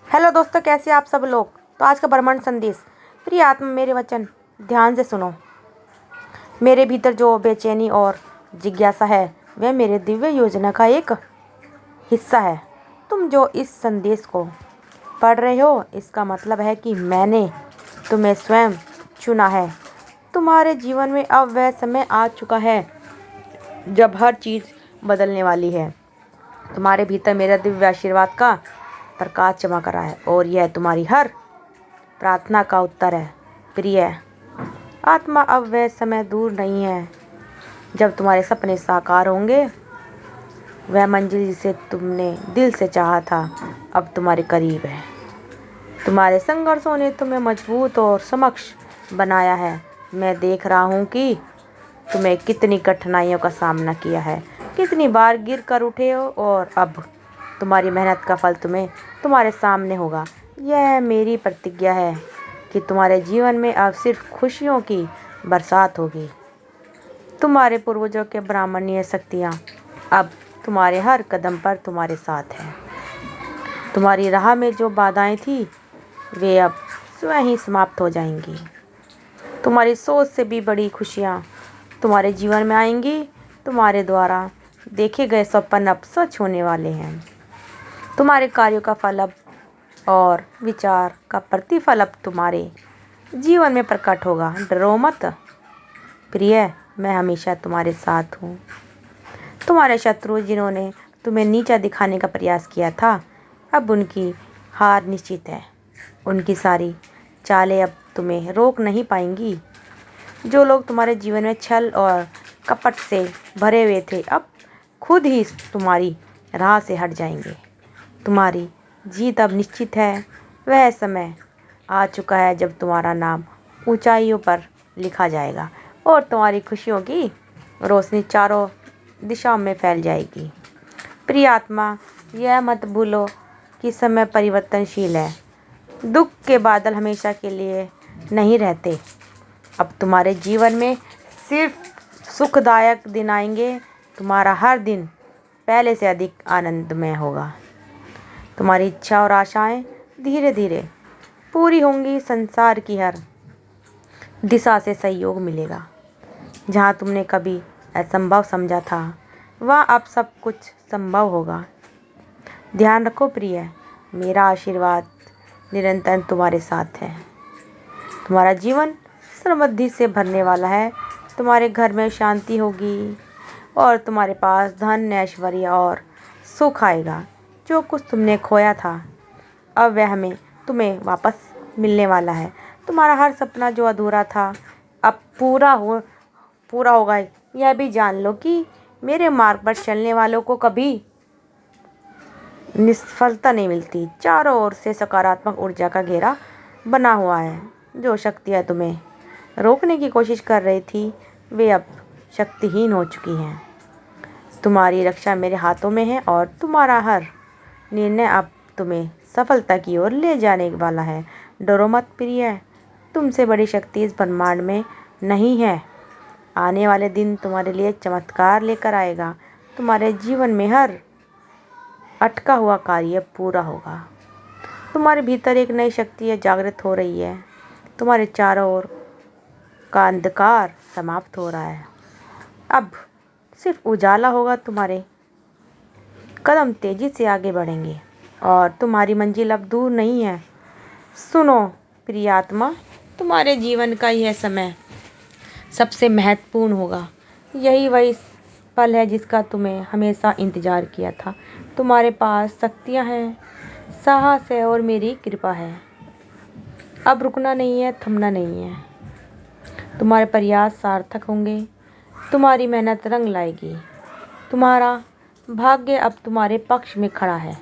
Hello दोस्तों, कैसे आप सब लोग। तो आज का ब्रह्मांड संदेश। प्रिय आत्मा, मेरे वचन ध्यान से सुनो। मेरे भीतर जो बेचैनी और जिज्ञासा है वह मेरे दिव्य योजना का एक हिस्सा है। तुम जो इस संदेश को पढ़ रहे हो, इसका मतलब है कि मैंने तुम्हें स्वयं चुना है। तुम्हारे जीवन में अब वह समय आ चुका है जब हर चीज़ बदलने वाली है। तुम्हारे भीतर मेरा दिव्य आशीर्वाद का प्रकाश चमक रहा है और यह तुम्हारी हर प्रार्थना का उत्तर है। प्रिय आत्मा, अब वह समय दूर नहीं है जब तुम्हारे सपने साकार होंगे। वह मंजिल जिसे तुमने दिल से चाहा था अब तुम्हारे करीब है। तुम्हारे संघर्षों ने तुम्हें मजबूत और सक्षम बनाया है। मैं देख रहा हूँ कि तुम्हें कितनी कठिनाइयों का सामना किया है, कितनी बार गिर कर उठे हो, और अब तुम्हारी मेहनत का फल तुम्हारे सामने होगा। यह मेरी प्रतिज्ञा है कि तुम्हारे जीवन में अब सिर्फ खुशियों की बरसात होगी। तुम्हारे पूर्वजों के ब्राह्मणीय शक्तियाँ अब तुम्हारे हर कदम पर तुम्हारे साथ हैं। तुम्हारी राह में जो बाधाएं थी वे अब स्वयं ही समाप्त हो जाएंगी। तुम्हारी सोच से भी बड़ी खुशियाँ तुम्हारे जीवन में आएंगी। तुम्हारे द्वारा देखे गए स्वप्न अब सच होने वाले हैं। तुम्हारे कार्यों का फल अब और विचार का प्रतिफल अब तुम्हारे जीवन में प्रकट होगा। डरो मत प्रिय, मैं हमेशा तुम्हारे साथ हूँ। तुम्हारे शत्रु जिन्होंने तुम्हें नीचा दिखाने का प्रयास किया था, अब उनकी हार निश्चित है। उनकी सारी चालें अब तुम्हें रोक नहीं पाएंगी। जो लोग तुम्हारे जीवन में छल और कपट से भरे हुए थे, अब खुद ही तुम्हारी राह से हट जाएंगे। तुम्हारी जीत अब निश्चित है। वह समय आ चुका है जब तुम्हारा नाम ऊंचाइयों पर लिखा जाएगा और तुम्हारी खुशियों की रोशनी चारों दिशाओं में फैल जाएगी। प्रिय आत्मा, यह मत भूलो कि समय परिवर्तनशील है। दुख के बादल हमेशा के लिए नहीं रहते। अब तुम्हारे जीवन में सिर्फ सुखदायक दिन आएंगे। तुम्हारा हर दिन पहले से अधिक आनंदमय होगा। तुम्हारी इच्छा और आशाएं धीरे धीरे पूरी होंगी। संसार की हर दिशा से सहयोग मिलेगा। जहां तुमने कभी असंभव समझा था, वहां अब सब कुछ संभव होगा। ध्यान रखो प्रिय, मेरा आशीर्वाद निरंतर तुम्हारे साथ है। तुम्हारा जीवन समृद्धि से भरने वाला है। तुम्हारे घर में शांति होगी और तुम्हारे पास धन, ऐश्वर्य और सुख आएगा। जो कुछ तुमने खोया था अब वह तुम्हें वापस मिलने वाला है। तुम्हारा हर सपना जो अधूरा था अब पूरा होगा। यह भी जान लो कि मेरे मार्ग पर चलने वालों को कभी निष्फलता नहीं मिलती। चारों ओर से सकारात्मक ऊर्जा का घेरा बना हुआ है। जो शक्तियाँ तुम्हें रोकने की कोशिश कर रही थी वे अब शक्तिहीन हो चुकी हैं। तुम्हारी रक्षा मेरे हाथों में है और तुम्हारा हर निर्णय अब तुम्हें सफलता की ओर ले जाने वाला है। डरो मत प्रिय, तुमसे बड़ी शक्ति इस ब्रह्मांड में नहीं है। आने वाले दिन तुम्हारे लिए चमत्कार लेकर आएगा। तुम्हारे जीवन में हर अटका हुआ कार्य पूरा होगा। तुम्हारे भीतर एक नई शक्ति जागृत हो रही है। तुम्हारे चारों ओर का अंधकार समाप्त हो रहा है। अब सिर्फ उजाला होगा। तुम्हारे कदम तेजी से आगे बढ़ेंगे और तुम्हारी मंजिल अब दूर नहीं है। सुनो प्रिय आत्मा, तुम्हारे जीवन का यह समय सबसे महत्वपूर्ण होगा। यही वही पल है जिसका तुम्हें हमेशा इंतजार किया था। तुम्हारे पास शक्तियाँ हैं, साहस है और मेरी कृपा है। अब रुकना नहीं है, थमना नहीं है। तुम्हारे प्रयास सार्थक होंगे। तुम्हारी मेहनत रंग लाएगी। तुम्हारा भाग्य अब तुम्हारे पक्ष में खड़ा है।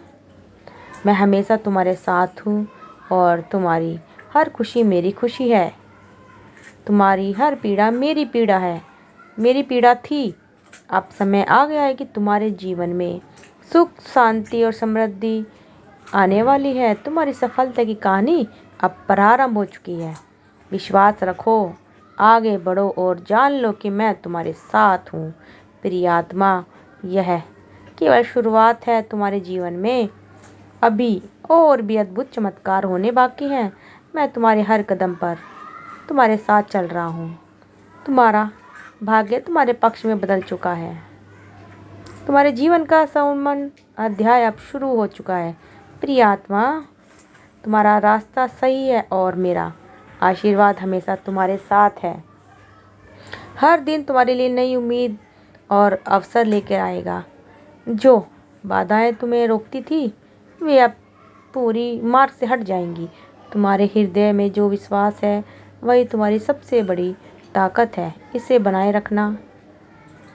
मैं हमेशा तुम्हारे साथ हूँ और तुम्हारी हर खुशी मेरी खुशी है। तुम्हारी हर पीड़ा मेरी पीड़ा है, मेरी पीड़ा थी। अब समय आ गया है कि तुम्हारे जीवन में सुख, शांति और समृद्धि आने वाली है। तुम्हारी सफलता की कहानी अब प्रारंभ हो चुकी है। विश्वास रखो, आगे बढ़ो और जान लो कि मैं तुम्हारे साथ हूँ। प्रिय आत्मा, यह केवल शुरुआत है। तुम्हारे जीवन में अभी और भी अद्भुत चमत्कार होने बाकी हैं। मैं तुम्हारे हर कदम पर तुम्हारे साथ चल रहा हूँ। तुम्हारा भाग्य तुम्हारे पक्ष में बदल चुका है। तुम्हारे जीवन का स्वर्ण अध्याय अब शुरू हो चुका है। प्रिय आत्मा, तुम्हारा रास्ता सही है और मेरा आशीर्वाद हमेशा तुम्हारे साथ है। हर दिन तुम्हारे लिए नई उम्मीद और अवसर लेकर आएगा। जो बाधाएं तुम्हें रोकती थी वे अब पूरी मार्ग से हट जाएंगी। तुम्हारे हृदय में जो विश्वास है वही तुम्हारी सबसे बड़ी ताकत है। इसे बनाए रखना,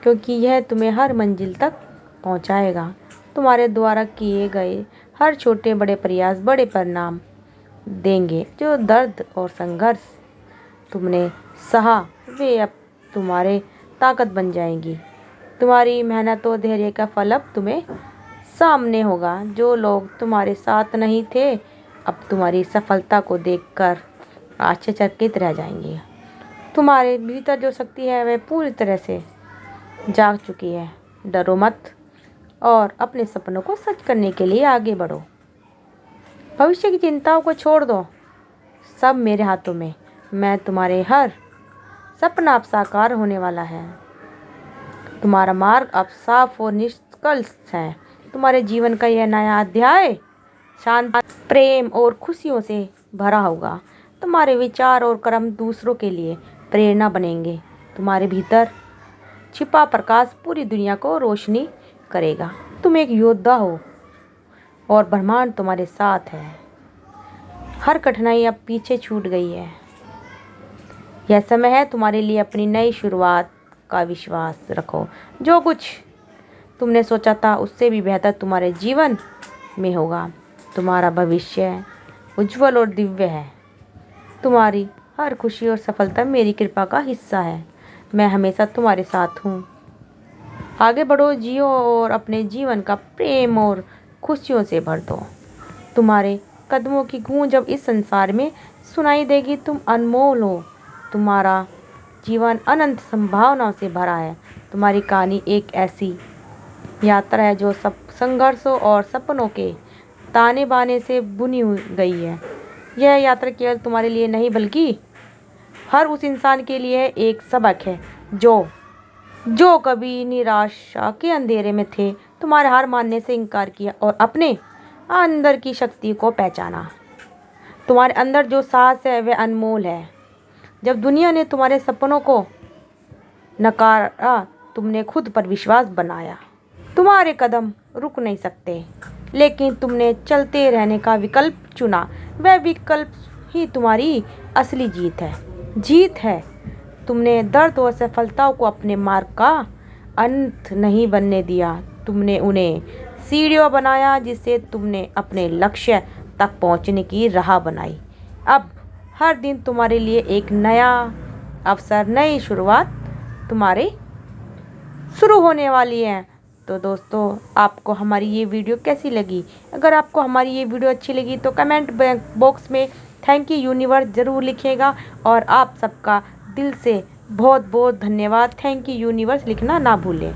क्योंकि यह तुम्हें हर मंजिल तक पहुंचाएगा। तुम्हारे द्वारा किए गए हर छोटे बड़े प्रयास बड़े परिणाम देंगे। जो दर्द और संघर्ष तुमने सहा वे अब तुम्हारे ताकत बन जाएंगी। तुम्हारी मेहनत और धैर्य का फल अब तुम्हें सामने होगा। जो लोग तुम्हारे साथ नहीं थे अब तुम्हारी सफलता को देखकर आश्चर्यचकित रह जाएंगे। तुम्हारे भीतर जो शक्ति है वह पूरी तरह से जाग चुकी है। डरो मत और अपने सपनों को सच करने के लिए आगे बढ़ो। भविष्य की चिंताओं को छोड़ दो, सब मेरे हाथों में। मैं तुम्हारे हर सपना अब साकार होने वाला है। तुम्हारा मार्ग अब साफ और निष्कल्ष है। तुम्हारे जीवन का यह नया अध्याय शांति, प्रेम और खुशियों से भरा होगा। तुम्हारे विचार और कर्म दूसरों के लिए प्रेरणा बनेंगे। तुम्हारे भीतर छिपा प्रकाश पूरी दुनिया को रोशनी करेगा। तुम एक योद्धा हो और ब्रह्मांड तुम्हारे साथ है। हर कठिनाई अब पीछे छूट गई है। यह समय है तुम्हारे लिए अपनी नई शुरुआत का विश्वास रखो। जो कुछ तुमने सोचा था उससे भी बेहतर तुम्हारे जीवन में होगा। तुम्हारा भविष्य उज्जवल और दिव्य है। तुम्हारी हर खुशी और सफलता मेरी कृपा का हिस्सा है। मैं हमेशा तुम्हारे साथ हूँ। आगे बढ़ो, जियो और अपने जीवन का प्रेम और खुशियों से भर दो। तुम्हारे कदमों की गूंज अब इस संसार में सुनाई देगी। तुम अनमोल हो। तुम्हारा जीवन अनंत संभावनाओं से भरा है। तुम्हारी कहानी एक ऐसी यात्रा है जो सब संघर्षों और सपनों के ताने बाने से बुनी हुई गई है। यह यात्रा केवल तुम्हारे लिए नहीं बल्कि हर उस इंसान के लिए एक सबक है जो कभी निराशा के अंधेरे में थे। तुम्हारे हार मानने से इनकार किया और अपने अंदर की शक्ति को पहचाना। तुम्हारे अंदर जो साहस है वह अनमोल है। जब दुनिया ने तुम्हारे सपनों को नकारा तुमने खुद पर विश्वास बनाया। तुम्हारे कदम रुक नहीं सकते, लेकिन तुमने चलते रहने का विकल्प चुना। वह विकल्प ही तुम्हारी असली जीत है। तुमने दर्द और सफलताओं को अपने मार्ग का अंत नहीं बनने दिया। तुमने उन्हें सीढ़ियाँ बनाया जिससे तुमने अपने लक्ष्य तक पहुंचने की राह बनाई। अब हर दिन तुम्हारे लिए एक नया अवसर, नई शुरुआत तुम्हारे शुरू होने वाली है। तो दोस्तों, आपको हमारी ये वीडियो कैसी लगी? अगर आपको हमारी ये वीडियो अच्छी लगी तो कमेंट बॉक्स में थैंक यू यूनिवर्स ज़रूर लिखिएगा। और आप सबका दिल से बहुत बहुत धन्यवाद। थैंक यू यूनिवर्स लिखना ना भूलें।